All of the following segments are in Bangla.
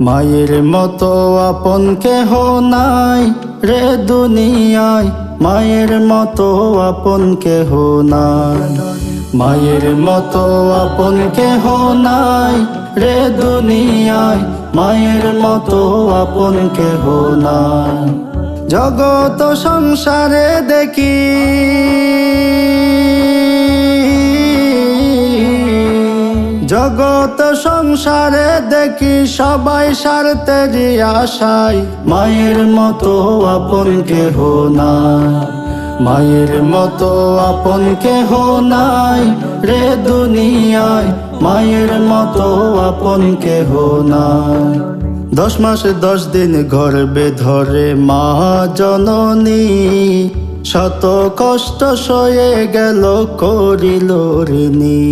মায়ের মতো আপন কেহ নাই রে দুনিয়ায়, মায়ের মতো আপন কেহ নাই। মায়ের মতো আপন কেহ নাই রে দুনিয়ায়, মায়ের মতো আপন কেহ নাই। জগত সংসারে দেখি জগত সংসারে দেখি সবাই স্বার্থেরই আশায়, মায়ের মতো আপন কেহ নাই। মায়ের মতো আপন কেহ নাই রে দুনিয়ায়, মায়ের মতো আপন কেহ নাই। 10 মাস 10 দিন গর্ভে ধরে মা জননী, শত কষ্ট সয়ে গেল করিল ঋণী।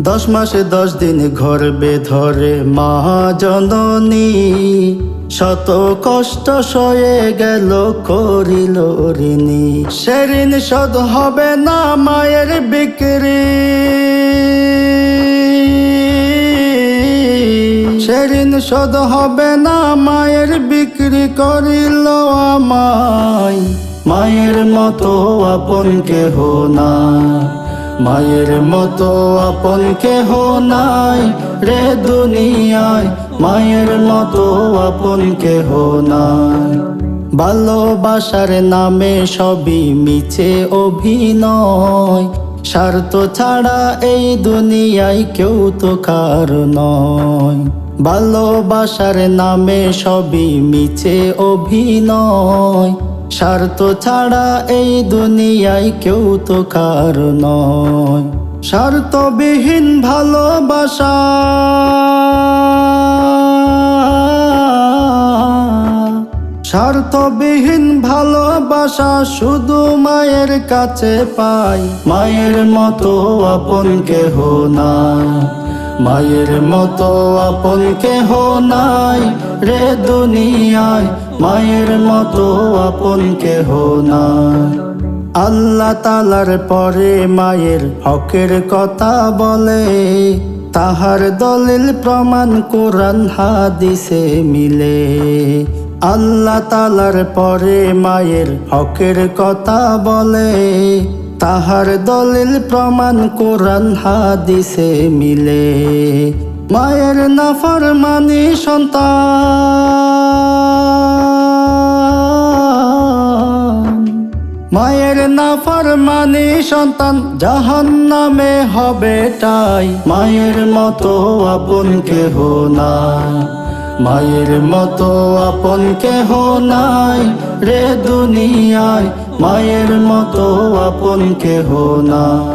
10 মাস 10 দিন গর্ভে ধরে মা জননী, শত কষ্ট সয়ে গেল করিল ঋণী। সে ঋণ শোধ হবে না মায়ের বিক্রি, সে ঋণ শোধ হবে না মায়ের বিক্রি করিল আমায়। মায়ের মতো আপন কেহ নাই, মায়ের মতো আপন কেহ নাই রে দুনিয়ায়, মায়ের মতো আপন কেহ নাই। ভালোবাসার নামে সবই মিছে অভিনয়, স্বার্থ ছাড়া এই দুনিয়ায় কেউ তো কারো নয়। ভালোবাসার নামে সবই মিছে অভিনয়, স্বার্থ ছাড়া এই দুনিয়ায় কেউ তো কারো নয়। স্বার্থবিহীন ভালোবাসা স্বার্থবিহীন ভালোবাসা শুধু মায়ের কাছে পাই। মায়ের মতো আপন কেহ নাই, মায়ের মতো আপন কেহ নাই রে দুনিয়ায়, মায়ের মতো আপন কেহ নাই। আল্লাহ তাআলার পরে মায়ের হকের কথা বলে, তাহার দলিল প্রমাণ কোরআন হাদিসে মিলে। আল্লাহ তাআলার পরে মায়ের হকের কথা বলে, তাহার দলিল প্রমাণ কোরআন হাদিসে মিলে। মায়ের নাফরমানি সন্তান, মায়ের নাফরমানি সন্তান জাহান্নামে হবে ঠাই। মায়ের মতো আপন কেহ নাই, মায়ের মতো আপন কেহ নাই রে দুনিয়ায়, মায়ের মতো আপন কেহ নাই।